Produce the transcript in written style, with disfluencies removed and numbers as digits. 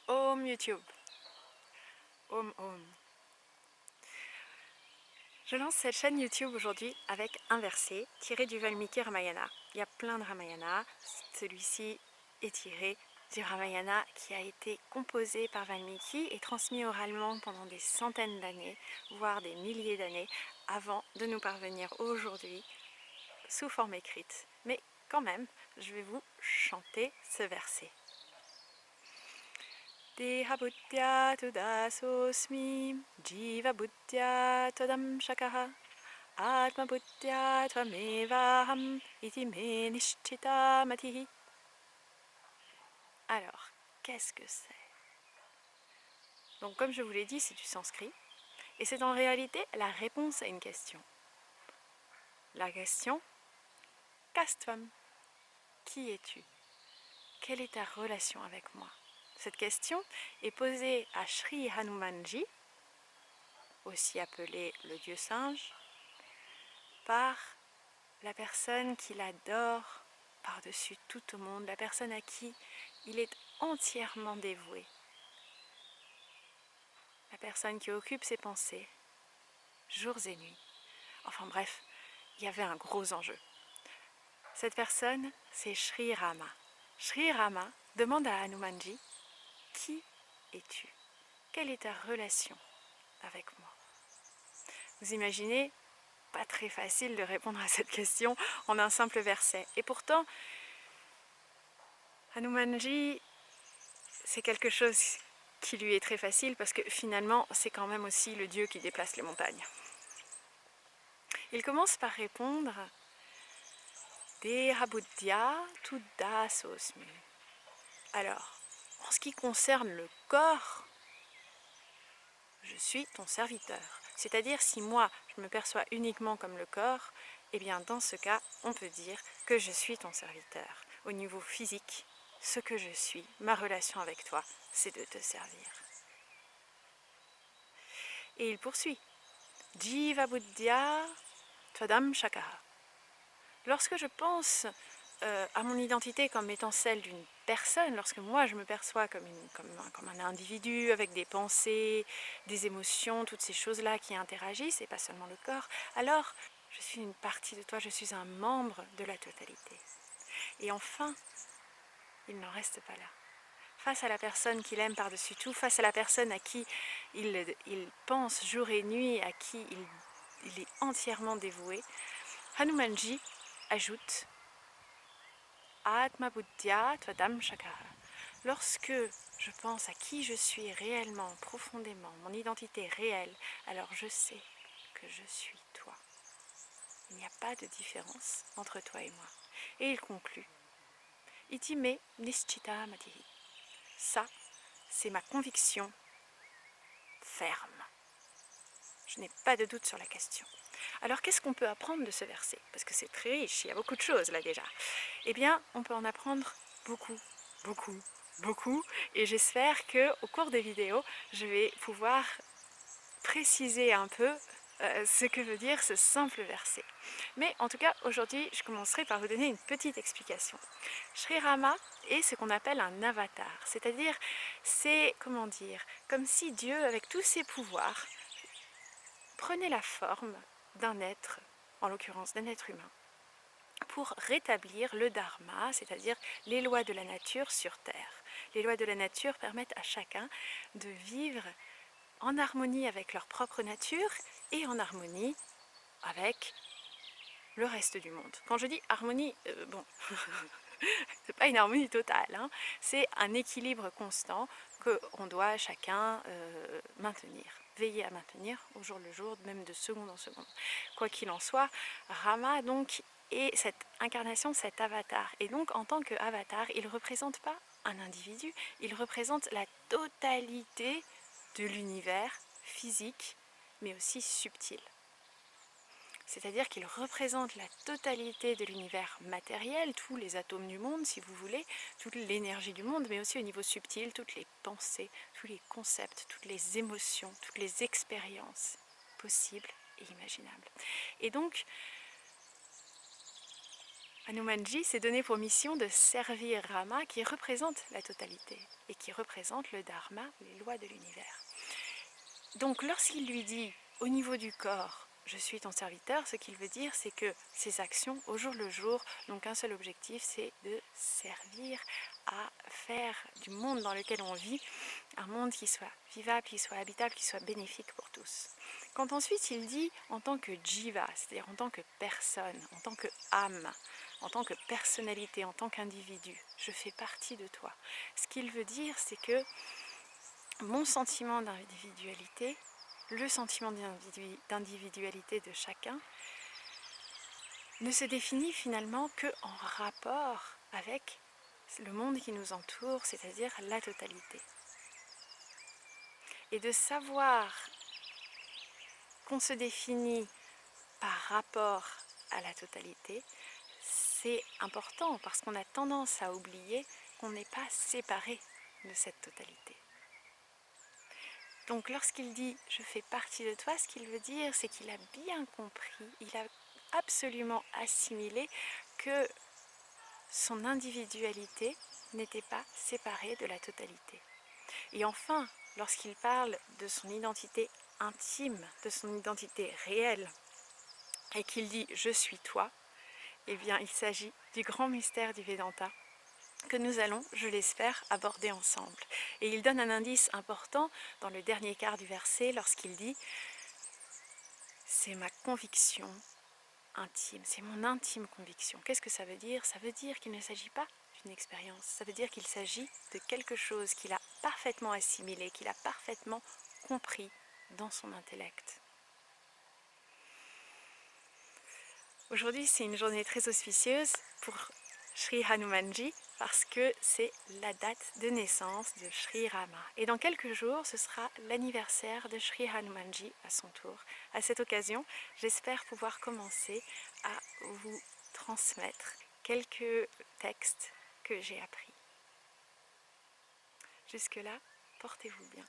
Om YouTube. Om Om. Je lance cette chaîne YouTube aujourd'hui avec un verset tiré du Valmiki Ramayana. Il y a plein de Ramayana. Celui-ci est tiré du Ramayana qui a été composé par Valmiki et transmis oralement pendant des centaines d'années, voire des milliers d'années, avant de nous parvenir aujourd'hui sous forme écrite. Mais quand même, je vais vous chanter ce verset. Deha buddhya tudasosmi, jiva buddhya todam shakaha, atma buddhya tvamevaham, iti me nishchita matihi. Alors, qu'est-ce que c'est? Donc comme je vous l'ai dit, c'est du sanskrit, et c'est en réalité la réponse à une question. La question, kastvam, qui es-tu? Quelle est ta relation avec moi? Cette question est posée à Sri Hanumanji, aussi appelé le dieu singe, par la personne qu'il adore par-dessus tout au monde, la personne à qui il est entièrement dévoué, la personne qui occupe ses pensées, jours et nuits. Enfin bref, il y avait un gros enjeu. Cette personne, c'est Sri Rama. Sri Rama demande à Hanumanji, qui es-tu? Quelle est ta relation avec moi? Vous imaginez, pas très facile de répondre à cette question en un simple verset. Et pourtant, Hanumanji, c'est quelque chose qui lui est très facile parce que finalement, c'est quand même aussi le dieu qui déplace les montagnes. Il commence par répondre Deha buddhya tudasosmi. Alors, en ce qui concerne le corps, je suis ton serviteur. C'est-à-dire, si moi, je me perçois uniquement comme le corps, eh bien, dans ce cas, on peut dire que je suis ton serviteur. Au niveau physique, ce que je suis, ma relation avec toi, c'est de te servir. Et il poursuit. Jiva buddhya tvadam shakaha. Lorsque je pense à mon identité comme étant celle d'une personne, lorsque moi je me perçois comme un individu avec des pensées, des émotions, toutes ces choses-là qui interagissent, et pas seulement le corps, alors je suis une partie de toi, je suis un membre de la totalité. Et enfin, il n'en reste pas là. Face à la personne qu'il aime par-dessus tout, face à la personne à qui il pense jour et nuit, à qui il est entièrement dévoué, Hanumanji ajoute Atma buddhya tvadam shakaha. Lorsque je pense à qui je suis réellement, profondément, mon identité réelle, alors je sais que je suis toi. Il n'y a pas de différence entre toi et moi. Et il conclut Iti me nishchita matihi. Ça, c'est ma conviction ferme. Je n'ai pas de doute sur la question. Alors qu'est-ce qu'on peut apprendre de ce verset? Parce que c'est très riche, il y a beaucoup de choses là déjà. Eh bien, on peut en apprendre beaucoup, beaucoup, beaucoup. Et j'espère qu'au cours des vidéos, je vais pouvoir préciser un peu ce que veut dire ce simple verset. Mais en tout cas, aujourd'hui, je commencerai par vous donner une petite explication. Sri Rama est ce qu'on appelle un avatar, c'est-à-dire, c'est, comment dire, comme si Dieu, avec tous ses pouvoirs, prenait la forme d'un être, en l'occurrence d'un être humain, pour rétablir le dharma, c'est-à-dire les lois de la nature sur Terre. Les lois de la nature permettent à chacun de vivre en harmonie avec leur propre nature et en harmonie avec le reste du monde. Quand je dis harmonie, bon, c'est pas une harmonie totale, hein, c'est un équilibre constant qu'on doit chacun maintenir, veiller à maintenir au jour le jour, même de seconde en seconde. Quoi qu'il en soit, Rama donc est cette incarnation, cet avatar. Et donc en tant qu'avatar, il ne représente pas un individu, il représente la totalité de l'univers physique, mais aussi subtil. C'est-à-dire qu'il représente la totalité de l'univers matériel, tous les atomes du monde, si vous voulez, toute l'énergie du monde, mais aussi au niveau subtil, toutes les pensées, tous les concepts, toutes les émotions, toutes les expériences possibles et imaginables. Et donc, Hanumanji s'est donné pour mission de servir Rama qui représente la totalité et qui représente le dharma, les lois de l'univers. Donc lorsqu'il lui dit au niveau du corps, je suis ton serviteur, ce qu'il veut dire c'est que ses actions au jour le jour n'ont qu'un seul objectif, c'est de servir à faire du monde dans lequel on vit un monde qui soit vivable, qui soit habitable, qui soit bénéfique pour tous. Quand ensuite il dit en tant que jiva, c'est-à-dire en tant que personne, en tant que âme, en tant que personnalité, en tant qu'individu, je fais partie de toi. Ce qu'il veut dire, c'est que mon sentiment d'individualité, le sentiment d'individualité de chacun, ne se définit finalement qu'en rapport avec le monde qui nous entoure, c'est-à-dire la totalité. Et de savoir qu'on se définit par rapport à la totalité, c'est important parce qu'on a tendance à oublier qu'on n'est pas séparé de cette totalité. Donc lorsqu'il dit « je fais partie de toi », ce qu'il veut dire, c'est qu'il a bien compris, il a absolument assimilé que son individualité n'était pas séparée de la totalité. Et enfin, lorsqu'il parle de son identité intime, de son identité réelle, et qu'il dit « je suis toi », eh bien il s'agit du grand mystère du Vedanta que nous allons, je l'espère, aborder ensemble. Et il donne un indice important dans le dernier quart du verset lorsqu'il dit « c'est ma conviction intime, c'est mon intime conviction ». Qu'est-ce que ça veut dire? Ça veut dire qu'il ne s'agit pas d'une expérience, ça veut dire qu'il s'agit de quelque chose qu'il a parfaitement assimilé, qu'il a parfaitement compris dans son intellect. Aujourd'hui, c'est une journée très auspicieuse pour Sri Hanumanji parce que c'est la date de naissance de Sri Rama. Et dans quelques jours, ce sera l'anniversaire de Sri Hanumanji à son tour. À cette occasion, j'espère pouvoir commencer à vous transmettre quelques textes que j'ai appris. Jusque-là, portez-vous bien.